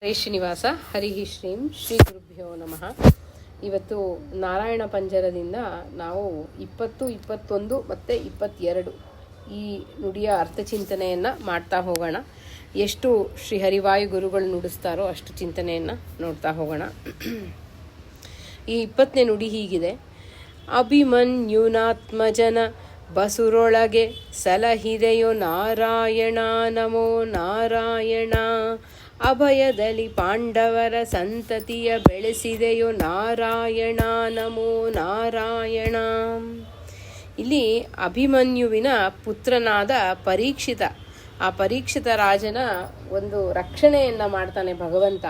ಹರೇ ಶ್ರೀನಿವಾಸ ಹರಿ ಶ್ರೀಂ ಶ್ರೀ ಗುರುಭ್ಯೋ ನಮಃ. ಇವತ್ತು ನಾರಾಯಣ ಪಂಜರದಿಂದ ನಾವು 20, 21 ಮತ್ತು 22 ಈ ನುಡಿಯ ಅರ್ಥಚಿಂತನೆಯನ್ನು ಮಾಡ್ತಾ ಹೋಗೋಣ. ಎಷ್ಟು ಶ್ರೀ ಹರಿವಾಯು ಗುರುಗಳು ನುಡಿಸ್ತಾರೋ ಅಷ್ಟು ಚಿಂತನೆಯನ್ನು ನೋಡ್ತಾ ಹೋಗೋಣ. ಈ 20ನೇ ನುಡಿ ಹೀಗಿದೆ: ಅಭಿಮನ್ಯುನಾತ್ಮಜನ ಬಸುರೊಳಗೆ ಸಲಹಿದೆಯೋ ನಾರಾಯಣ ನಮೋ ನಾರಾಯಣ. ಅಭಯದಲ್ಲಿ ಪಾಂಡವರ ಸಂತತಿಯ ಬೆಳೆಸಿದೆಯೋ ನಾರಾಯಣ ನಮೋ ನಾರಾಯಣ. ಇಲ್ಲಿ ಅಭಿಮನ್ಯುವಿನ ಪುತ್ರನಾದ ಪರೀಕ್ಷಿತ, ಆ ಪರೀಕ್ಷಿತ ರಾಜನ ಒಂದು ರಕ್ಷಣೆಯನ್ನು ಮಾಡ್ತಾನೆ ಭಗವಂತ.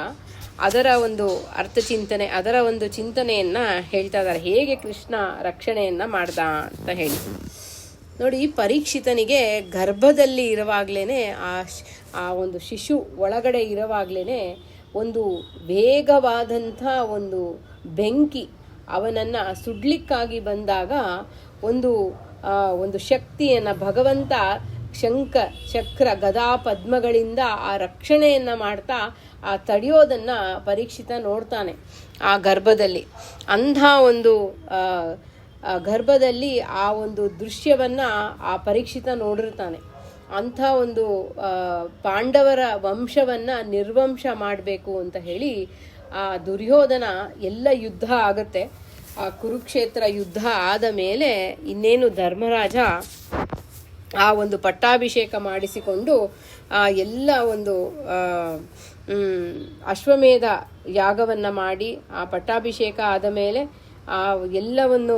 ಅದರ ಒಂದು ಅರ್ಥಚಿಂತನೆ, ಅದರ ಒಂದು ಚಿಂತನೆಯನ್ನು ಹೇಳ್ತಾ ಇದ್ದಾರೆ. ಹೇಗೆ ಕೃಷ್ಣ ರಕ್ಷಣೆಯನ್ನು ಮಾಡ್ದ ಅಂತ ಹೇಳಿ ನೋಡಿ. ಪರೀಕ್ಷಿತನಿಗೆ ಗರ್ಭದಲ್ಲಿ ಇರುವಾಗಲೇ ಆ ಒಂದು ಶಿಶು ಒಳಗಡೆ ಇರುವಾಗಲೇ ಒಂದು ವೇಗವಾದಂಥ ಒಂದು ಬೆಂಕಿ ಅವನನ್ನು ಸುಡ್ಲಿಕ್ಕಾಗಿ ಬಂದಾಗ ಒಂದು ಶಕ್ತಿಯನ್ನು ಭಗವಂತ ಶಂಖ ಚಕ್ರ ಗದಾ ಪದ್ಮಗಳಿಂದ ಆ ರಕ್ಷಣೆಯನ್ನು ಮಾಡ್ತಾ ಆ ತಡೆಯೋದನ್ನು ಪರೀಕ್ಷಿತ ನೋಡ್ತಾನೆ. ಆ ಗರ್ಭದಲ್ಲಿ ಅಂಥ ಒಂದು ಗರ್ಭದಲ್ಲಿ ಆ ಒಂದು ದೃಶ್ಯವನ್ನು ಆ ಪರೀಕ್ಷಿತ ನೋಡಿರ್ತಾನೆ. ಅಂಥ ಒಂದು ಪಾಂಡವರ ವಂಶವನ್ನು ನಿರ್ವಂಶ ಮಾಡಬೇಕು ಅಂತ ಹೇಳಿ ಆ ದುರ್ಯೋಧನ ಎಲ್ಲ ಯುದ್ಧ ಆಗುತ್ತೆ. ಆ ಕುರುಕ್ಷೇತ್ರ ಯುದ್ಧ ಆದ ಮೇಲೆ ಇನ್ನೇನು ಧರ್ಮರಾಜ ಆ ಒಂದು ಪಟ್ಟಾಭಿಷೇಕ ಮಾಡಿಸಿಕೊಂಡು ಎಲ್ಲ ಒಂದು ಅಶ್ವಮೇಧ ಯಾಗವನ್ನು ಮಾಡಿ ಆ ಪಟ್ಟಾಭಿಷೇಕ ಆದ ಮೇಲೆ ಆ ಎಲ್ಲವನ್ನು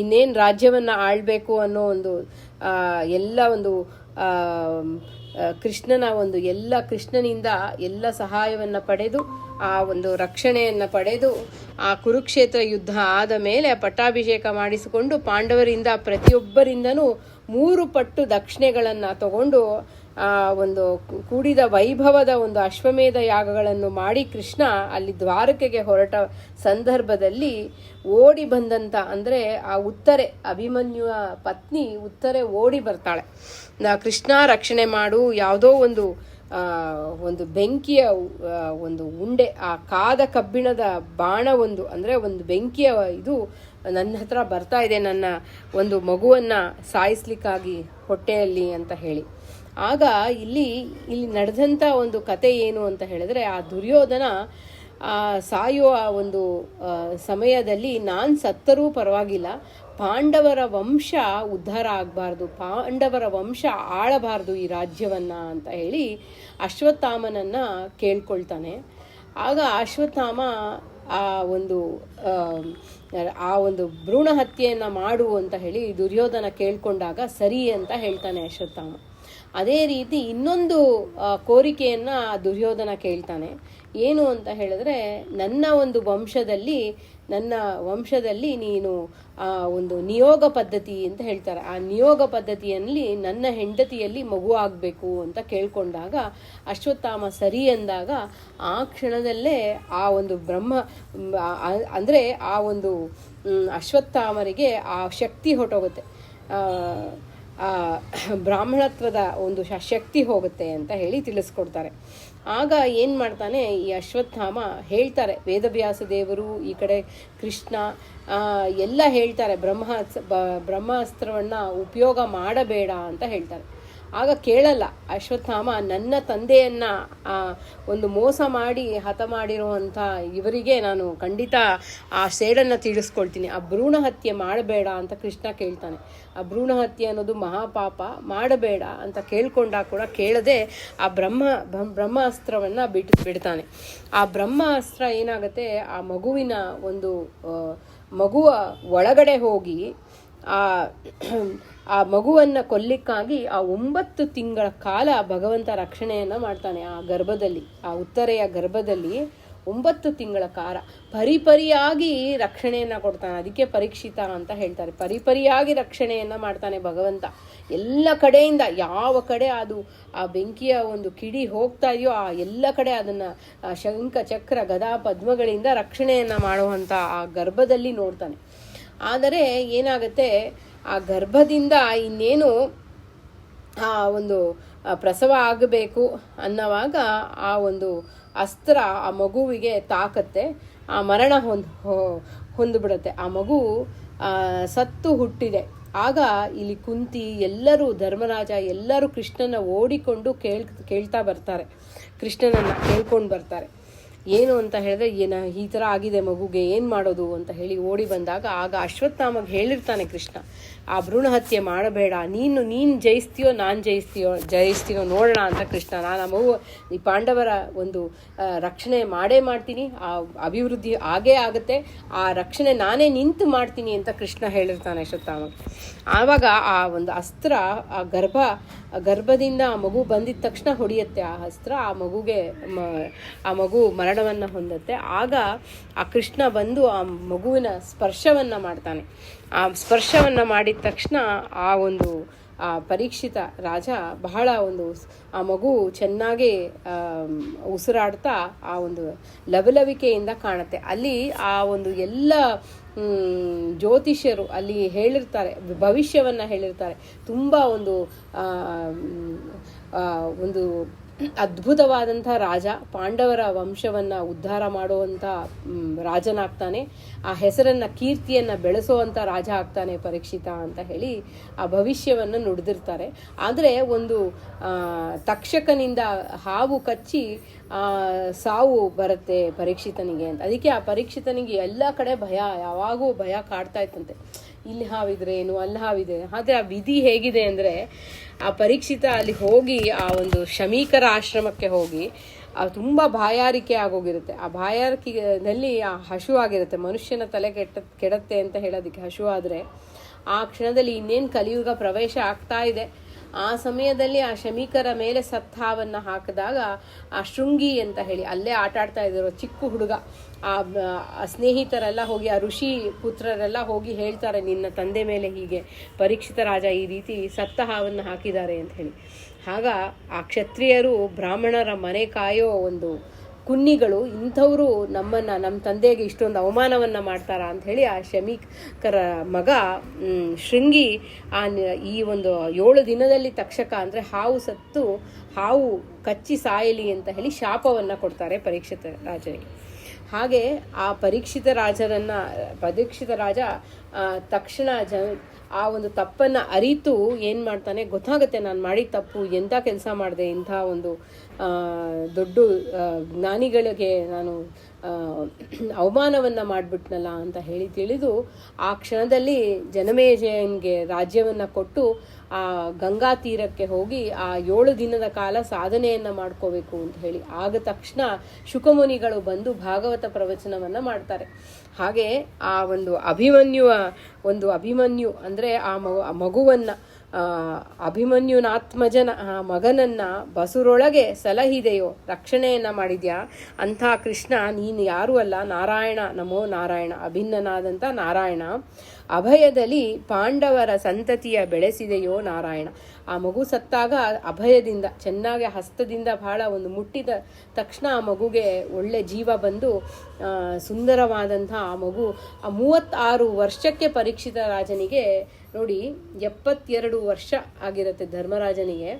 ಇನ್ನೇನು ರಾಜ್ಯವನ್ನು ಆಳಬೇಕು ಅನ್ನೋ ಒಂದು ಎಲ್ಲ ಒಂದು ಕೃಷ್ಣನಿಂದ ಎಲ್ಲ ಸಹಾಯವನ್ನು ಪಡೆದು ಆ ಒಂದು ರಕ್ಷಣೆಯನ್ನು ಪಡೆದು ಆ ಕುರುಕ್ಷೇತ್ರ ಯುದ್ಧ ಆದ ಮೇಲೆ ಪಟ್ಟಾಭಿಷೇಕ ಮಾಡಿಸಿಕೊಂಡು ಪಾಂಡವರಿಂದ ಪ್ರತಿಯೊಬ್ಬರಿಂದನೂ 3 ಪಟ್ಟು ದಕ್ಷಿಣೆಗಳನ್ನು ತಗೊಂಡು ಒಂದು ಕೂಡಿದ ವೈಭವದ ಒಂದು ಅಶ್ವಮೇಧ ಯಾಗಗಳನ್ನು ಮಾಡಿ ಕೃಷ್ಣ ಅಲ್ಲಿ ದ್ವಾರಕೆಗೆ ಹೊರಟ ಸಂದರ್ಭದಲ್ಲಿ ಓಡಿ ಬಂದಂಥ, ಅಂದರೆ ಆ ಉತ್ತರೆ, ಅಭಿಮನ್ಯುವ ಪತ್ನಿ ಉತ್ತರೆ ಓಡಿ ಬರ್ತಾಳೆ. ಕೃಷ್ಣ ರಕ್ಷಣೆ ಮಾಡು, ಯಾವುದೋ ಒಂದು ಬೆಂಕಿಯ ಒಂದು ಉಂಡೆ, ಆ ಕಾದ ಕಬ್ಬಿಣದ ಬಾಣ ಅಂದರೆ ಒಂದು ಬೆಂಕಿಯ ಇದು ನನ್ನ ಹತ್ರ ಬರ್ತಾ ಇದೆ, ನನ್ನ ಒಂದು ಮಗುವನ್ನು ಸಾಯಿಸ್ಲಿಕ್ಕಾಗಿ ಹೊಟ್ಟೆಯಲ್ಲಿ ಅಂತ ಹೇಳಿ. ಆಗ ಇಲ್ಲಿ ನಡೆದಂಥ ಒಂದು ಕತೆ ಏನು ಅಂತ ಹೇಳಿದ್ರೆ, ಆ ದುರ್ಯೋಧನ ಸಾಯುವ ಒಂದು ಸಮಯದಲ್ಲಿ ನಾನು ಸತ್ತರೂ ಪರವಾಗಿಲ್ಲ, ಪಾಂಡವರ ವಂಶ ಉದ್ಧಾರ ಆಗಬಾರ್ದು, ಪಾಂಡವರ ವಂಶ ಆಳಬಾರ್ದು ಈ ರಾಜ್ಯವನ್ನು ಅಂತ ಹೇಳಿ ಅಶ್ವತ್ಥಾಮನನ್ನು ಕೇಳ್ಕೊಳ್ತಾನೆ. ಆಗ ಅಶ್ವತ್ಥಾಮ ಆ ಒಂದು ಭ್ರೂಣ ಹತ್ಯೆಯನ್ನು ಮಾಡು ಅಂತ ಹೇಳಿ ದುರ್ಯೋಧನ ಕೇಳ್ಕೊಂಡಾಗ ಸರಿ ಅಂತ ಹೇಳ್ತಾನೆ ಅಶ್ವತ್ಥಾಮ. ಅದೇ ರೀತಿ ಇನ್ನೊಂದು ಕೋರಿಕೆಯನ್ನು ದುರ್ಯೋಧನ ಕೇಳ್ತಾನೆ. ಏನು ಅಂತ ಹೇಳಿದ್ರೆ, ನನ್ನ ವಂಶದಲ್ಲಿ ನೀನು ಒಂದು ನಿಯೋಗ ಪದ್ಧತಿ ಅಂತ ಹೇಳ್ತಾರೆ, ಆ ನಿಯೋಗ ಪದ್ಧತಿಯಲ್ಲಿ ನನ್ನ ಹೆಂಡತಿಯಲ್ಲಿ ಮಗು ಆಗಬೇಕು ಅಂತ ಕೇಳ್ಕೊಂಡಾಗ ಅಶ್ವತ್ಥಾಮ ಸರಿ ಅಂದಾಗ ಆ ಕ್ಷಣದಲ್ಲೇ ಆ ಒಂದು ಅಂದರೆ ಆ ಒಂದು ಅಶ್ವತ್ಥಾಮರಿಗೆ ಆ ಶಕ್ತಿ ಹೊರಟೋಗುತ್ತೆ, ಬ್ರಾಹ್ಮಣತ್ವದ ಒಂದು ಶಕ್ತಿ ಹೋಗುತ್ತೆ ಅಂತ ಹೇಳಿ ತಿಳಿಸ್ಕೊಡ್ತಾರೆ. ಆಗ ಏನು ಮಾಡ್ತಾನೆ ಈ ಅಶ್ವತ್ಥಾಮ, ಹೇಳ್ತಾರೆ ವೇದವ್ಯಾಸ ದೇವರು, ಈ ಕಡೆ ಕೃಷ್ಣ ಎಲ್ಲ ಹೇಳ್ತಾರೆ ಬ್ರಹ್ಮಾಸ್ತ್ರವನ್ನು ಉಪಯೋಗ ಮಾಡಬೇಡ ಅಂತ ಹೇಳ್ತಾರೆ. ಆಗ ಕೇಳಲ್ಲ ಅಶ್ವತ್ಥಾಮ, ನನ್ನ ತಂದೆಯನ್ನು ಒಂದು ಮೋಸ ಮಾಡಿ ಹತ ಮಾಡಿರುವಂಥ ಇವರಿಗೆ ನಾನು ಖಂಡಿತ ಆ ಸೇಡನ್ನು ತೀರಿಸ್ಕೊಳ್ತೀನಿ, ಆ ಭ್ರೂಣ ಹತ್ಯೆ ಮಾಡಬೇಡ ಅಂತ ಕೃಷ್ಣ ಕೇಳ್ತಾನೆ. ಆ ಭ್ರೂಣ ಹತ್ಯೆ ಅನ್ನೋದು ಮಹಾಪಾಪ, ಮಾಡಬೇಡ ಅಂತ ಕೇಳ್ಕೊಂಡಾಗ ಕೂಡ ಕೇಳದೆ ಆ ಬ್ರಹ್ಮಾಸ್ತ್ರವನ್ನು ಬಿಡ್ತಾನೆ. ಆ ಬ್ರಹ್ಮಾಸ್ತ್ರ ಏನಾಗುತ್ತೆ, ಆ ಮಗುವ ಒಳಗಡೆ ಹೋಗಿ ಆ ಮಗುವನ್ನು ಕೊಲ್ಲಿಕ್ಕಾಗಿ ಆ 9 ತಿಂಗಳ ಕಾಲ ಭಗವಂತ ರಕ್ಷಣೆಯನ್ನು ಮಾಡ್ತಾನೆ. ಆ ಗರ್ಭದಲ್ಲಿ, ಆ ಉತ್ತರೆಯ ಗರ್ಭದಲ್ಲಿ 9 ತಿಂಗಳ ಕಾಲ ಪರಿಪರಿಯಾಗಿ ರಕ್ಷಣೆಯನ್ನು ಕೊಡ್ತಾನೆ. ಅದಕ್ಕೆ ಪರೀಕ್ಷಿತ ಅಂತ ಹೇಳ್ತಾರೆ. ಪರಿಪರಿಯಾಗಿ ರಕ್ಷಣೆಯನ್ನು ಮಾಡ್ತಾನೆ ಭಗವಂತ. ಎಲ್ಲ ಕಡೆಯಿಂದ, ಯಾವ ಕಡೆ ಅದು ಆ ಬೆಂಕಿಯ ಒಂದು ಕಿಡಿ ಹೋಗ್ತಾ ಇದೆಯೋ ಆ ಎಲ್ಲ ಕಡೆ ಅದನ್ನು ಶಂಖ ಚಕ್ರ ಗದಾ ಪದ್ಮಗಳಿಂದ ರಕ್ಷಣೆಯನ್ನು ಮಾಡುವಂಥ ಆ ಗರ್ಭದಲ್ಲಿ ನೋಡ್ತಾನೆ. ಆದರೆ ಏನಾಗುತ್ತೆ, ಆ ಗರ್ಭದಿಂದ ಇನ್ನೇನು ಆ ಒಂದು ಪ್ರಸವ ಆಗಬೇಕು ಅನ್ನೋವಾಗ ಆ ಒಂದು ಅಸ್ತ್ರ ಆ ಮಗುವಿಗೆ ತಾಕತ್ತೆ, ಆ ಮರಣ ಹೊಂದ್ಬಿಡುತ್ತೆ. ಆ ಮಗು ಸತ್ತು ಹುಟ್ಟಿದೆ. ಆಗ ಇಲ್ಲಿ ಕುಂತಿ ಎಲ್ಲರೂ, ಧರ್ಮರಾಜ ಎಲ್ಲರೂ ಕೃಷ್ಣನ ಓಡಿಕೊಂಡು ಕೇಳ್ತಾ ಬರ್ತಾರೆ, ಕೃಷ್ಣನನ್ನು ಕೇಳ್ಕೊಂಡು ಬರ್ತಾರೆ. ಏನು ಅಂತ ಹೇಳಿದ್ರೆ, ಈ ಥರ ಆಗಿದೆ ಮಗುಗೆ, ಏನು ಮಾಡೋದು ಅಂತ ಹೇಳಿ ಓಡಿ ಬಂದಾಗ ಆಗ ಅಶ್ವತ್ಥಾಮಗೆ ಹೇಳಿರ್ತಾನೆ ಕೃಷ್ಣ, ಆ ಭ್ರೂಣ ಹತ್ಯೆ ಮಾಡಬೇಡ, ನೀನು ಜಯಿಸ್ತೀಯೋ ನಾನು ಜಯಿಸ್ತೀನೋ ನೋಡೋಣ ಅಂತ ಕೃಷ್ಣ. ನಾನು ಆ ಮಗು ಈ ಪಾಂಡವರ ಒಂದು ರಕ್ಷಣೆ ಮಾಡೇ ಮಾಡ್ತೀನಿ, ಆ ಅಭಿವೃದ್ಧಿ ಆಗೇ ಆಗುತ್ತೆ, ಆ ರಕ್ಷಣೆ ನಾನೇ ನಿಂತು ಮಾಡ್ತೀನಿ ಅಂತ ಕೃಷ್ಣ ಹೇಳಿರ್ತಾನೆ ಅಶ್ವತ್ಥಾಮಗೆ. ಆವಾಗ ಆ ಒಂದು ಅಸ್ತ್ರ ಆ ಗರ್ಭದಿಂದ ಆ ಮಗು ಬಂದಿದ ತಕ್ಷಣ ಹೊಡೆಯುತ್ತೆ ಆ ಅಸ್ತ್ರ, ಆ ಮಗು ಮರಣವನ್ನು ಹೊಂದುತ್ತೆ. ಆಗ ಆ ಕೃಷ್ಣ ಬಂದು ಆ ಮಗುವಿನ ಸ್ಪರ್ಶವನ್ನು ಮಾಡ್ತಾನೆ. ಆ ಸ್ಪರ್ಶವನ್ನು ಮಾಡಿದ ತಕ್ಷಣ ಆ ಪರೀಕ್ಷಿತ ರಾಜ ಬಹಳ ಆ ಮಗು ಚೆನ್ನಾಗಿ ಉಸಿರಾಡ್ತಾ ಆ ಒಂದು ಲವಲವಿಕೆಯಿಂದ ಕಾಣುತ್ತೆ. ಅಲ್ಲಿ ಆ ಎಲ್ಲ ಜ್ಯೋತಿಷ್ಯರು ಅಲ್ಲಿ ಹೇಳಿರ್ತಾರೆ, ಭವಿಷ್ಯವನ್ನು ಹೇಳಿರ್ತಾರೆ. ತುಂಬ ಒಂದು ಅದ್ಭುತವಾದಂಥ ರಾಜ, ಪಾಂಡವರ ವಂಶವನ್ನು ಉದ್ಧಾರ ಮಾಡುವಂಥ ರಾಜನಾಗ್ತಾನೆ, ಆ ಹೆಸರನ್ನು ಕೀರ್ತಿಯನ್ನು ಬೆಳೆಸೋವಂಥ ರಾಜ ಆಗ್ತಾನೆ ಪರೀಕ್ಷಿತ ಅಂತ ಹೇಳಿ ಆ ಭವಿಷ್ಯವನ್ನು ನುಡಿದಿರ್ತಾರೆ. ಆದರೆ ಒಂದು ತಕ್ಷಕನಿಂದ ಹಾವು ಕಚ್ಚಿ ಸಾವು ಬರುತ್ತೆ ಪರೀಕ್ಷಿತನಿಗೆ ಅಂತ. ಅದಕ್ಕೆ ಆ ಪರೀಕ್ಷಿತನಿಗೆ ಎಲ್ಲ ಕಡೆ ಭಯ, ಯಾವಾಗೂ ಭಯ ಕಾಡ್ತಾ ಇತ್ತಂತೆ. ಇಲ್ಲಿ ಹಾವಿದ್ರೆ ಏನು, ಅಲ್ಲಿ ಹಾವಿದೆ. ಆದರೆ ಆ ವಿಧಿ ಹೇಗಿದೆ ಅಂದರೆ, ಆ ಪರೀಕ್ಷಿತ ಅಲ್ಲಿ ಹೋಗಿ ಆ ಒಂದು ಶಮೀಕರ ಆಶ್ರಮಕ್ಕೆ ಹೋಗಿ ತುಂಬ ಬಾಯಾರಿಕೆ ಆಗೋಗಿರುತ್ತೆ. ಆ ಬಾಯಾರಿಕೆಯಲ್ಲಿ ಆ ಹಶು ಆಗಿರುತ್ತೆ. ಮನುಷ್ಯನ ತಲೆ ಕೆಡತ್ತೆ ಅಂತ ಹೇಳೋದಕ್ಕೆ ಹಶು ಆದರೆ ಆ ಕ್ಷಣದಲ್ಲಿ ಇನ್ನೇನು ಕಲಿಯುಗ ಪ್ರವೇಶ ಆಗ್ತಾ ಇದೆ. ಆ ಸಮಯದಲ್ಲಿ ಆ ಶಮೀಕರ ಮೇಲೆ ಸತ್ತಾವನ್ನು ಹಾಕಿದಾಗ ಆ ಶೃಂಗಿ ಅಂತ ಹೇಳಿ ಅಲ್ಲೇ ಆಟ ಆಡ್ತಾ ಇದ್ರು ಚಿಕ್ಕ ಹುಡುಗ, ಆ ಸ್ನೇಹಿತರೆಲ್ಲ ಹೋಗಿ, ಆ ಋಷಿ ಪುತ್ರರೆಲ್ಲ ಹೋಗಿ ಹೇಳ್ತಾರೆ, ನಿನ್ನ ತಂದೆ ಮೇಲೆ ಹೀಗೆ ಪರೀಕ್ಷಿತ ರಾಜ ಈ ರೀತಿ ಸತ್ತ ಹಾವನ್ನು ಹಾಕಿದ್ದಾರೆ ಅಂತ ಹೇಳಿ. ಆಗ ಆ ಕ್ಷತ್ರಿಯರು ಬ್ರಾಹ್ಮಣರ ಮನೆ ಕಾಯೋ ಒಂದು ಕುನ್ನಿಗಳು, ಇಂಥವರು ನಮ್ಮ ತಂದೆಗೆ ಇಷ್ಟೊಂದು ಅವಮಾನವನ್ನು ಮಾಡ್ತಾರಾ ಅಂಥೇಳಿ ಆ ಶಮೀಕರ ಮಗ ಶೃಂಗಿ ಈ ಒಂದು 7 ದಿನದಲ್ಲಿ ತಕ್ಷಕ ಅಂದರೆ ಹಾವು ಕಚ್ಚಿ ಸಾಯಲಿ ಅಂತ ಹೇಳಿ ಶಾಪವನ್ನು ಕೊಡ್ತಾರೆ ಪರೀಕ್ಷಿತ ರಾಜನಿಗೆ. ಹಾಗೆ ಆ ಪರೀಕ್ಷಿತ ರಾಜ ತಕ್ಷಣ ಆ ಒಂದು ತಪ್ಪನ್ನು ಅರಿತು ಏನು ಮಾಡ್ತಾನೆ, ಗೊತ್ತಾಗುತ್ತೆ ನಾನು ಮಾಡಿದ ತಪ್ಪು, ಎಂಥ ಕೆಲಸ ಮಾಡಿದೆ, ಇಂಥ ಒಂದು ದೊಡ್ಡ ಜ್ಞಾನಿಗಳಿಗೆ ನಾನು ಅವಮಾನವನ್ನು ಮಾಡಿಬಿಟ್ನಲ್ಲ ಅಂತ ಹೇಳಿ ತಿಳಿದು ಆ ಕ್ಷಣದಲ್ಲಿ ಜನಮೇಜಯನಿಗೆ ರಾಜ್ಯವನ್ನು ಕೊಟ್ಟು ಆ ಗಂಗಾ ತೀರಕ್ಕೆ ಹೋಗಿ ಆ 7 ದಿನದ ಕಾಲ ಸಾಧನೆಯನ್ನು ಮಾಡ್ಕೋಬೇಕು ಅಂತ ಹೇಳಿ. ಆಗ ತಕ್ಷಣ ಶುಕಮುನಿಗಳು ಬಂದು ಭಾಗವತ ಪ್ರವಚನವನ್ನು ಮಾಡ್ತಾರೆ. ಹಾಗೆ ಆ ಒಂದು ಅಭಿಮನ್ಯು ಅಂದರೆ ಆ ಮಗುವನ್ನು ಅಭಿಮನ್ಯುನಾತ್ಮಜನ ಮಗನನ್ನು ಬಸುರೊಳಗೆ ಸಲಹಿದೆಯೋ, ರಕ್ಷಣೆಯನ್ನು ಮಾಡಿದ್ಯಾ ಅಂಥ ಕೃಷ್ಣ ನೀನು ಯಾರೂ ಅಲ್ಲ, ನಾರಾಯಣ, ನಮೋ ನಾರಾಯಣ, ಅಭಿನ್ನನಾದಂಥ ನಾರಾಯಣ, ಅಭಯದಲ್ಲಿ ಪಾಂಡವರ ಸಂತತಿಯ ಬೆಳೆಸಿದೆಯೋ ನಾರಾಯಣ. ಆ ಮಗು ಸತ್ತಾಗ ಅಭಯದಿಂದ ಚೆನ್ನಾಗಿ ಹಸ್ತದಿಂದ ಬಹಳ ಒಂದು ಮುಟ್ಟಿದ ತಕ್ಷಣ ಆ ಮಗುಗೆ ಒಳ್ಳೆ ಜೀವ ಬಂದು ಸುಂದರವಾದಂಥ ಆ ಮಗು 36 ವರ್ಷಕ್ಕೆ ಪರೀಕ್ಷಿತ ರಾಜನಿಗೆ ನೋಡಿ 72 ವರ್ಷ ಆಗಿರುತ್ತೆ ಧರ್ಮರಾಜನಿಗೆ.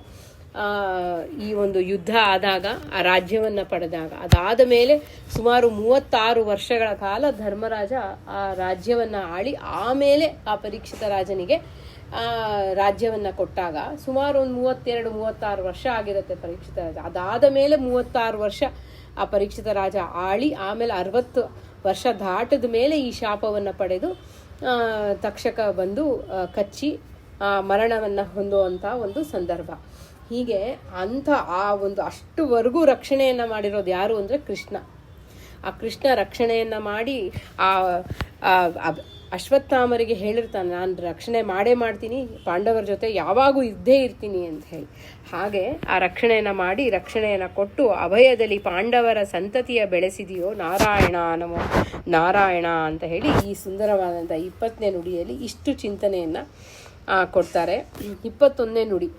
ಈ ಒಂದು ಯುದ್ಧ ಆದಾಗ ಆ ರಾಜ್ಯವನ್ನು ಪಡೆದಾಗ ಅದಾದ ಮೇಲೆ ಸುಮಾರು 36 ವರ್ಷಗಳ ಕಾಲ ಧರ್ಮರಾಜ ಆ ರಾಜ್ಯವನ್ನು ಆಳಿ ಆಮೇಲೆ ಆ ಪರೀಕ್ಷಿತ ರಾಜನಿಗೆ ರಾಜ್ಯವನ್ನು ಕೊಟ್ಟಾಗ ಸುಮಾರು ಒಂದು 32-36 ವರ್ಷ ಆಗಿರುತ್ತೆ ಪರೀಕ್ಷಿತ ರಾಜ. ಅದಾದ ಮೇಲೆ 36 ವರ್ಷ ಆ ಪರೀಕ್ಷಿತ ರಾಜ ಆಳಿ ಆಮೇಲೆ 60 ವರ್ಷ ದಾಟದ ಮೇಲೆ ಈ ಶಾಪವನ್ನು ಪಡೆದು ತಕ್ಷಕ ಬಂದು ಕಚ್ಚಿ ಮರಣವನ್ನು ಹೊಂದುವಂಥ ಒಂದು ಸಂದರ್ಭ. ಹೀಗೆ ಆ ಒಂದು ಅಷ್ಟುವರೆಗೂ ರಕ್ಷಣೆಯನ್ನು ಮಾಡಿರೋದು ಯಾರು ಅಂದರೆ ಕೃಷ್ಣ. ಆ ಕೃಷ್ಣ ರಕ್ಷಣೆಯನ್ನು ಮಾಡಿ ಅಶ್ವತ್ಥಾಮರಿಗೆ ಹೇಳಿರ್ತಾನೆ, ನಾನು ರಕ್ಷಣೆ ಮಾಡೇ ಮಾಡ್ತೀನಿ, ಪಾಂಡವರ ಜೊತೆ ಯಾವಾಗೂ ಇದ್ದೇ ಇರ್ತೀನಿ ಅಂತ ಹೇಳಿ. ಹಾಗೆ ಆ ರಕ್ಷಣೆಯನ್ನು ಕೊಟ್ಟು ಅಭಯದಲ್ಲಿ ಪಾಂಡವರ ಸಂತತಿಯ ಬೆಳೆಸಿದೆಯೋ ನಾರಾಯಣ, ನಮೋ ನಾರಾಯಣ ಅಂತ ಹೇಳಿ ಈ ಸುಂದರವಾದಂಥ 20ನೇ ನುಡಿಯಲ್ಲಿ ಇಷ್ಟು ಚಿಂತನೆಯನ್ನು ಕೊಡ್ತಾರೆ. 21ನೇ ನುಡಿ,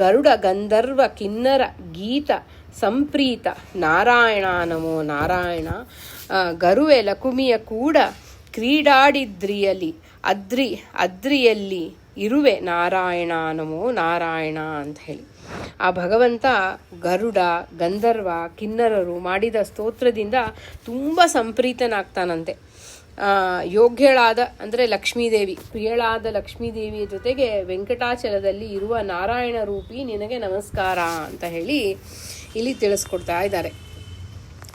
ಗರುಡ ಗಂಧರ್ವ ಕಿನ್ನರ ಗೀತ ಸಂಪ್ರೀತ ನಾರಾಯಣ ನಮೋ ನಾರಾಯಣ. ಗರುವೆ ಲಕುಮಿಯ ಕೂಡ ಕ್ರೀಡಾಡಿದ್ರಿಯಲ್ಲಿ ಅದ್ರಿಯಲ್ಲಿ ಇರುವೆ ನಾರಾಯಣ ನಮೋ ನಾರಾಯಣ ಅಂತ ಹೇಳಿ. ಆ ಭಗವಂತ ಗರುಡ, ಗಂಧರ್ವ, ಕಿನ್ನರರು ಮಾಡಿದ ಸ್ತೋತ್ರದಿಂದ ತುಂಬ ಸಂಪ್ರೀತನಾಗ್ತಾನಂತೆ. ಯೋಗ್ಯಳಾದ ಅಂದರೆ ಲಕ್ಷ್ಮೀದೇವಿ, ಪ್ರಿಯಳಾದ ಲಕ್ಷ್ಮೀದೇವಿಯ ಜೊತೆಗೆ ವೆಂಕಟಾಚಲದಲ್ಲಿ ಇರುವ ನಾರಾಯಣ ರೂಪಿ ನಿನಗೆ ನಮಸ್ಕಾರ ಅಂತ ಹೇಳಿ ಇಲ್ಲಿ ತಿಳಿಸ್ಕೊಡ್ತಾ ಇದ್ದಾರೆ.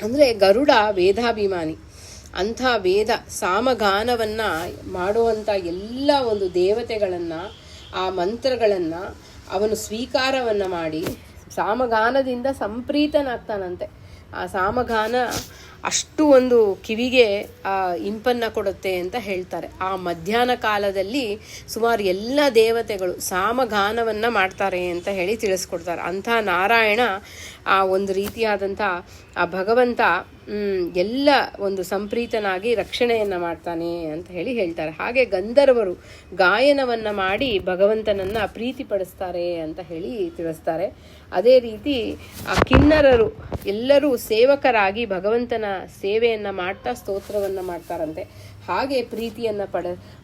ಅಂದರೆ ಗರುಡ ವೇದಾಭಿಮಾನಿ, ಅಂಥ ವೇದ ಸಾಮಗಾನವನ್ನು ಮಾಡುವಂಥ ಎಲ್ಲ ಒಂದು ದೇವತೆಗಳನ್ನು, ಆ ಮಂತ್ರಗಳನ್ನು ಅವನು ಸ್ವೀಕಾರವನ್ನು ಮಾಡಿ ಸಾಮಗಾನದಿಂದ ಸಂಪ್ರೀತನಾಗ್ತಾನಂತೆ. ಆ ಸಾಮಗಾನ ಅಷ್ಟು ಒಂದು ಕಿವಿಗೆ ಇಂಪನ್ನು ಕೊಡುತ್ತೆ ಅಂತ ಹೇಳ್ತಾರೆ. ಆ ಮಧ್ಯಾಹ್ನ ಕಾಲದಲ್ಲಿ ಸುಮಾರು ಎಲ್ಲ ದೇವತೆಗಳು ಸಾಮಗಾನವನ್ನು ಮಾಡ್ತಾರೆ ಅಂತ ಹೇಳಿ ತಿಳಿಸ್ಕೊಡ್ತಾರೆ. ಅಂಥ ನಾರಾಯಣ ಆ ಒಂದು ರೀತಿಯಾದಂಥ ಆ ಭಗವಂತ ಎಲ್ಲ ಒಂದು ಸಂಪ್ರೀತನಾಗಿ ರಕ್ಷಣೆಯನ್ನು ಮಾಡ್ತಾನೆ ಅಂತ ಹೇಳಿ ಹೇಳ್ತಾರೆ. ಹಾಗೆ ಗಂಧರ್ವರು ಗಾಯನವನ್ನು ಮಾಡಿ ಭಗವಂತನನ್ನು ಪ್ರೀತಿಪಡಿಸ್ತಾರೆ ಅಂತ ಹೇಳಿ ತಿಳಿಸ್ತಾರೆ. ಅದೇ ರೀತಿ ಆ ಕಿನ್ನರರು ಎಲ್ಲರೂ ಸೇವಕರಾಗಿ ಭಗವಂತನ ಸೇವೆಯನ್ನು ಮಾಡ್ತಾ ಸ್ತೋತ್ರವನ್ನು ಮಾಡ್ತಾರಂತೆ. ಹಾಗೆ ಪ್ರೀತಿಯನ್ನು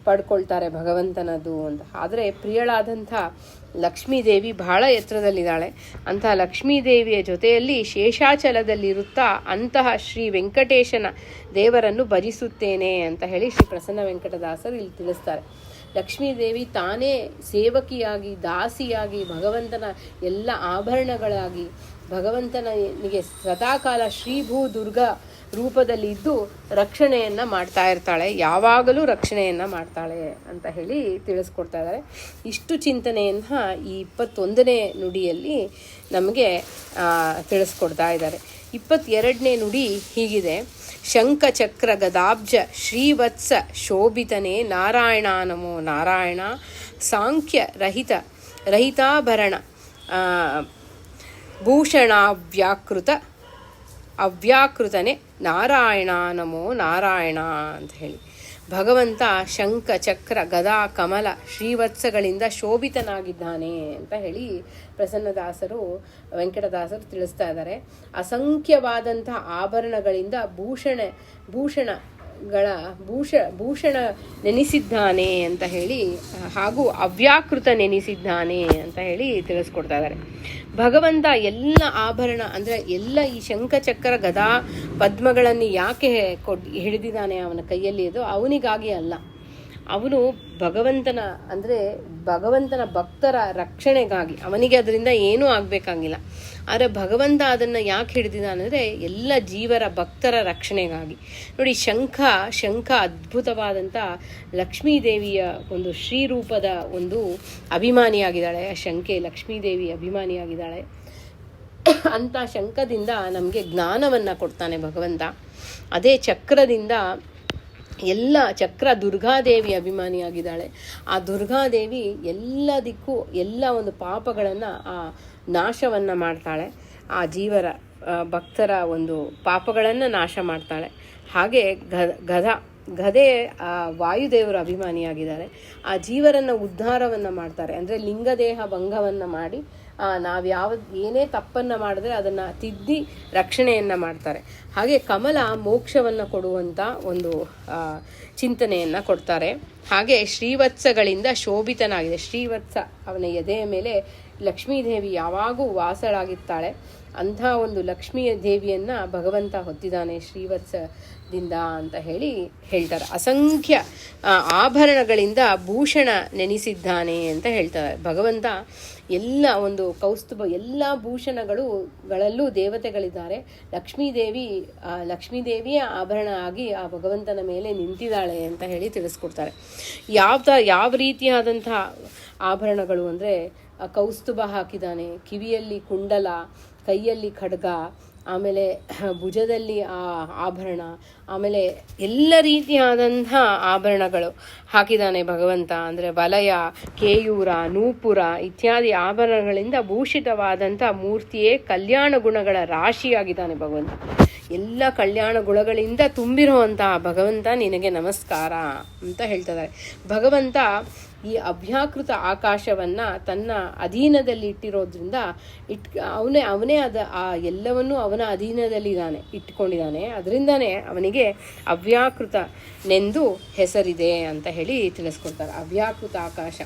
ಪಡ್ಕೊಳ್ತಾರೆ ಭಗವಂತನದು ಅಂತ. ಆದರೆ ಪ್ರಿಯಳಾದಂಥ ಲಕ್ಷ್ಮೀದೇವಿ ಬಹಳ ಎತ್ತರದಲ್ಲಿದ್ದಾಳೆ. ಅಂತಹ ಲಕ್ಷ್ಮೀದೇವಿಯ ಜೊತೆಯಲ್ಲಿ ಶೇಷಾಚಲದಲ್ಲಿರುತ್ತಾ ಅಂತಹ ಶ್ರೀ ವೆಂಕಟೇಶನ ದೇವರನ್ನು ಭಜಿಸುತ್ತೇನೆ ಅಂತ ಹೇಳಿ ಶ್ರೀ ಪ್ರಸನ್ನ ವೆಂಕಟದಾಸರು ಇಲ್ಲಿ ತಿಳಿಸ್ತಾರೆ. ಲಕ್ಷ್ಮೀದೇವಿ ತಾನೇ ಸೇವಕಿಯಾಗಿ, ದಾಸಿಯಾಗಿ, ಭಗವಂತನ ಎಲ್ಲ ಆಭರಣಗಳಾಗಿ ಭಗವಂತನಿಗೆ ಸದಾಕಾಲ ಶ್ರೀಭೂ ದುರ್ಗಾ ರೂಪದಲ್ಲಿ ಇದ್ದು ರಕ್ಷಣೆಯನ್ನು ಮಾಡ್ತಾ ಇರ್ತಾಳೆ, ಯಾವಾಗಲೂ ರಕ್ಷಣೆಯನ್ನು ಮಾಡ್ತಾಳೆ ಅಂತ ಹೇಳಿ ತಿಳಿಸ್ಕೊಡ್ತಾ ಇದ್ದಾರೆ. ಇಷ್ಟು ಚಿಂತನೆಯನ್ನು ಈ 21ನೇ ನುಡಿಯಲ್ಲಿ ನಮಗೆ ತಿಳಿಸ್ಕೊಡ್ತಾ ಇದ್ದಾರೆ. 22ನೇ ನುಡಿ ಹೀಗಿದೆ: ಶಂಖ ಚಕ್ರ ಗದಾಬ್ಜ ಶ್ರೀವತ್ಸ ಶೋಭಿತನೇ ನಾರಾಯಣ ನಮೋ ನಾರಾಯಣ, ಸಾಂಖ್ಯ ರಹಿತಾಭರಣ ಅವ್ಯಾಕೃತನೆ ನಾರಾಯಣ ನಮೋ ನಾರಾಯಣ ಅಂತ ಹೇಳಿ. ಭಗವಂತ ಶಂಖ ಚಕ್ರ ಗದಾ ಕಮಲ ಶ್ರೀವತ್ಸಗಳಿಂದ ಶೋಭಿತನಾಗಿದ್ದಾನೆ ಅಂತ ಹೇಳಿ ಪ್ರಸನ್ನದಾಸರು ವೆಂಕಟದಾಸರು ತಿಳಿಸ್ತಾ ಇದ್ದಾರೆ. ಅಸಂಖ್ಯವಾದಂತಹ ಆಭರಣಗಳಿಂದ ಭೂಷಣ ನೆನೆಸಿದ್ದಾನೆ ಅಂತ ಹೇಳಿ, ಹಾಗೂ ಅವ್ಯಾಕೃತ ನೆನೆಸಿದ್ದಾನೆ ಅಂತ ಹೇಳಿ ತಿಳಿಸ್ಕೊಡ್ತಾ ಇದ್ದಾರೆ. ಭಗವಂತ ಎಲ್ಲ ಆಭರಣ ಅಂದರೆ ಎಲ್ಲ ಈ ಶಂಖಚಕ್ರ ಗದಾ ಪದ್ಮಗಳನ್ನು ಯಾಕೆ ಹಿಡಿದಿದ್ದಾನೆ ಅವನ ಕೈಯಲ್ಲಿ, ಅದು ಅವನಿಗಾಗಿ ಅಲ್ಲ, ಅವನು ಭಗವಂತನ ಭಕ್ತರ ರಕ್ಷಣೆಗಾಗಿ. ಅವನಿಗೆ ಅದರಿಂದ ಏನೂ ಆಗಬೇಕಾಗಿಲ್ಲ. ಆದರೆ ಭಗವಂತ ಅದನ್ನು ಯಾಕೆ ಹಿಡಿದಿದ್ದಾನೆ ಅಂದರೆ ಎಲ್ಲ ಜೀವರ ಭಕ್ತರ ರಕ್ಷಣೆಗಾಗಿ. ನೋಡಿ, ಶಂಖ ಅದ್ಭುತವಾದಂಥ ಲಕ್ಷ್ಮೀದೇವಿಯ ಒಂದು ಶ್ರೀರೂಪದ ಒಂದು ಅಭಿಮಾನಿಯಾಗಿದ್ದಾಳೆ. ಆ ಶಂಖೆ ಲಕ್ಷ್ಮೀದೇವಿ ಅಭಿಮಾನಿಯಾಗಿದ್ದಾಳೆ. ಅಂಥ ಶಂಖದಿಂದ ನಮಗೆ ಜ್ಞಾನವನ್ನು ಕೊಡ್ತಾನೆ ಭಗವಂತ. ಅದೇ ಚಕ್ರದಿಂದ ಚಕ್ರ ದುರ್ಗಾದೇವಿ ಅಭಿಮಾನಿಯಾಗಿದ್ದಾಳೆ. ಆ ದುರ್ಗಾದೇವಿ ಎಲ್ಲದಕ್ಕೂ ಎಲ್ಲ ಒಂದು ಪಾಪಗಳನ್ನು ನಾಶವನ್ನು ಮಾಡ್ತಾಳೆ. ಆ ಜೀವರ ಭಕ್ತರ ಒಂದು ಪಾಪಗಳನ್ನು ನಾಶ ಮಾಡ್ತಾಳೆ. ಹಾಗೆ ಗದೆ ವಾಯುದೇವರ ಅಭಿಮಾನಿಯಾಗಿದ್ದಾರೆ. ಆ ಜೀವರನ್ನು ಉದ್ಧಾರವನ್ನು ಮಾಡ್ತಾರೆ. ಅಂದರೆ ಲಿಂಗದೇಹ ಭಂಗವನ್ನು ಮಾಡಿ ಏನೇ ತಪ್ಪನ್ನು ಮಾಡಿದ್ರೆ ಅದನ್ನು ತಿದ್ದಿ ರಕ್ಷಣೆಯನ್ನು ಮಾಡ್ತಾರೆ. ಹಾಗೆ ಕಮಲ ಮೋಕ್ಷವನ್ನು ಕೊಡುವಂಥ ಒಂದು ಚಿಂತನೆಯನ್ನು ಕೊಡ್ತಾರೆ. ಹಾಗೆ ಶ್ರೀವತ್ಸಗಳಿಂದ ಶೋಭಿತನಾಗಿದೆ. ಶ್ರೀವತ್ಸ ಅವನ ಎದೆಯ ಮೇಲೆ ಲಕ್ಷ್ಮೀದೇವಿ ಯಾವಾಗೂ ವಾಸಳಾಗಿರ್ತಾಳೆ. ಅಂಥ ಒಂದು ಲಕ್ಷ್ಮೀ ದೇವಿಯನ್ನು ಭಗವಂತ ಹೊತ್ತಿದ್ದಾನೆ ಶ್ರೀವತ್ಸದಿಂದ ಅಂತ ಹೇಳ್ತಾರೆ. ಅಸಂಖ್ಯ ಆಭರಣಗಳಿಂದ ಭೂಷಣ ನೆನೆಸಿದ್ದಾನೆ ಅಂತ ಹೇಳ್ತಾರೆ. ಭಗವಂತ ಎಲ್ಲ ಒಂದು ಕೌಸ್ತುಭ ಎಲ್ಲ ಭೂಷಣಗಳಲ್ಲೂ ದೇವತೆಗಳಿದ್ದಾರೆ. ಲಕ್ಷ್ಮೀದೇವಿಯ ಆಭರಣ ಆಗಿ ಆ ಭಗವಂತನ ಮೇಲೆ ನಿಂತಿದ್ದಾಳೆ ಅಂತ ಹೇಳಿ ತಿಳಿಸ್ಕೊಡ್ತಾರೆ. ಯಾವ ರೀತಿಯಾದಂತಹ ಆಭರಣಗಳು ಅಂದರೆ ಕೌಸ್ತುಭ ಹಾಕಿದ್ದಾನೆ, ಕಿವಿಯಲ್ಲಿ ಕುಂಡಲ, ಕೈಯಲ್ಲಿ ಖಡ್ಗ, ಆಮೇಲೆ ಭುಜದಲ್ಲಿ ಆಭರಣ, ಆಮೇಲೆ ಎಲ್ಲ ರೀತಿಯಾದಂಥ ಆಭರಣಗಳು ಹಾಕಿದ್ದಾನೆ ಭಗವಂತ. ಅಂದರೆ ವಲಯ, ಕೇಯೂರ, ನೂಪುರ ಇತ್ಯಾದಿ ಆಭರಣಗಳಿಂದ ಭೂಷಿತವಾದಂಥ ಮೂರ್ತಿಯೇ ಕಲ್ಯಾಣ ಗುಣಗಳ ರಾಶಿಯಾಗಿದ್ದಾನೆ ಭಗವಂತ. ಎಲ್ಲ ಕಲ್ಯಾಣ ಗುಣಗಳಿಂದ ತುಂಬಿರುವಂತಹ ಭಗವಂತ ನಿನಗೆ ನಮಸ್ಕಾರ ಅಂತ ಹೇಳ್ತಿದ್ದಾರೆ. ಭಗವಂತ ಈ ಅಭ್ಯಾಕೃತ ಆಕಾಶವನ್ನು ತನ್ನ ಅಧೀನದಲ್ಲಿ ಇಟ್ಟಿರೋದ್ರಿಂದ ಅವನೇ ಎಲ್ಲವನ್ನೂ ಅವನ ಅಧೀನದಲ್ಲಿ ಇಟ್ಕೊಂಡಿದ್ದಾನೆ. ಅದರಿಂದನೇ ಅವನಿಗೆ ಅವ್ಯಾಕೃತನೆಂದು ಹೆಸರಿದೆ ಅಂತ ಹೇಳಿ ತಿಳಿಸ್ಕೊಡ್ತಾರೆ. ಅವ್ಯಾಕೃತ ಆಕಾಶ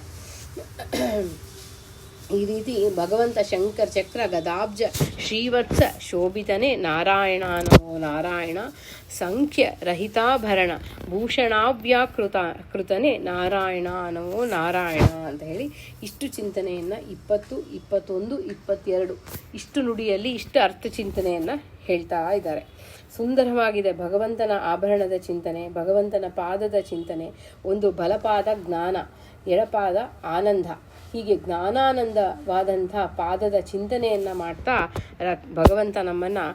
ಈ ರೀತಿ ಭಗವಂತ ಶಂಕರ ಚಕ್ರ ಗದಾಬ್ಜ ಶ್ರೀವತ್ಸ ಶೋಭಿತನೇ ನಾರಾಯಣ ನಮೋ ನಾರಾಯಣ ಸಂಖ್ಯ ರಹಿತಾಭರಣ ಕೃತನೇ ನಾರಾಯಣ ನಮೋ ನಾರಾಯಣ ಅಂತ ಹೇಳಿ ಇಷ್ಟು ಚಿಂತನೆಯನ್ನು 20, 21, 22 ಇಷ್ಟು ನುಡಿಯಲ್ಲಿ ಇಷ್ಟು ಅರ್ಥ ಚಿಂತನೆಯನ್ನು ಹೇಳ್ತಾ ಇದ್ದಾರೆ. ಸುಂದರವಾಗಿದೆ ಭಗವಂತನ ಆಭರಣದ ಚಿಂತನೆ, ಭಗವಂತನ ಪಾದದ ಚಿಂತನೆ, ಒಂದು ಬಲಪಾದ ಜ್ಞಾನ, ಎಡಪಾದ ಆನಂದ, ಹೀಗೆ ಜ್ಞಾನಾನಂದವಾದಂಥ ಪಾದದ ಚಿಂತನೆಯನ್ನು ಮಾಡ್ತಾ ಭಗವಂತ ನಮ್ಮನ್ನು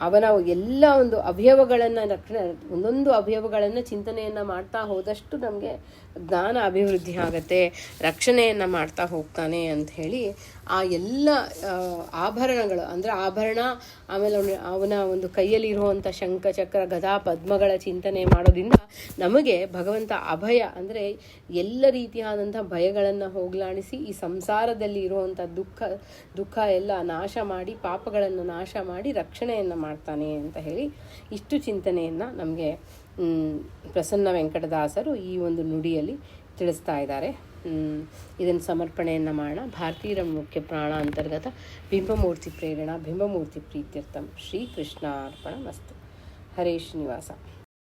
ಅವನ ಎಲ್ಲ ಒಂದು ಅವಯವಗಳನ್ನು ಒಂದೊಂದು ಅವಯವಗಳನ್ನು ಚಿಂತನೆಯನ್ನು ಮಾಡ್ತಾ ಹೋದಷ್ಟು ನಮಗೆ ಜ್ಞಾನ ಅಭಿವೃದ್ಧಿ ಆಗುತ್ತೆ, ರಕ್ಷಣೆಯನ್ನು ಮಾಡ್ತಾ ಹೋಗ್ತಾನೆ ಅಂತ ಹೇಳಿ ಆ ಎಲ್ಲ ಆಭರಣಗಳು ಅಂದರೆ ಆಭರಣ, ಆಮೇಲೆ ಅವನ ಒಂದು ಕೈಯಲ್ಲಿರುವಂಥ ಶಂಖ ಚಕ್ರ ಗದಾ ಪದ್ಮಗಳ ಚಿಂತನೆ ಮಾಡೋದ್ರಿಂದ ನಮಗೆ ಭಗವಂತ ಅಭಯ ಅಂದರೆ ಎಲ್ಲ ರೀತಿಯಾದಂಥ ಭಯಗಳನ್ನು ಹೋಗಲಾಡಿಸಿ ಈ ಸಂಸಾರದಲ್ಲಿ ಇರುವಂಥ ದುಃಖ ಎಲ್ಲ ನಾಶ ಮಾಡಿ, ಪಾಪಗಳನ್ನು ನಾಶ ಮಾಡಿ ರಕ್ಷಣೆಯನ್ನು ಮಾಡ್ತಾನೆ ಅಂತ ಹೇಳಿ ಇಷ್ಟು ಚಿಂತನೆಯನ್ನು ನಮಗೆ ಪ್ರಸನ್ನ ವೆಂಕಟದಾಸರು ಈ ಒಂದು ನುಡಿಯಲ್ಲಿ ತಿಳಿಸ್ತಾ ಇದ್ದಾರೆ. ಇದನ್ನು ಸಮರ್ಪಣೆಯನ್ನು ಮಾಡೋಣ. ಭಾರತೀಯ ಮುಖ್ಯ ಪ್ರಾಣ ಅಂತರ್ಗತ ಬಿಂಬಮೂರ್ತಿ ಪ್ರೇರಣಾ ಬಿಂಬಮೂರ್ತಿ ಪ್ರೀತ್ಯರ್ಥಂ ಶ್ರೀಕೃಷ್ಣಾರ್ಪಣ ಮಸ್ತು. ಹರೇ ಶ್ರೀನಿವಾಸ.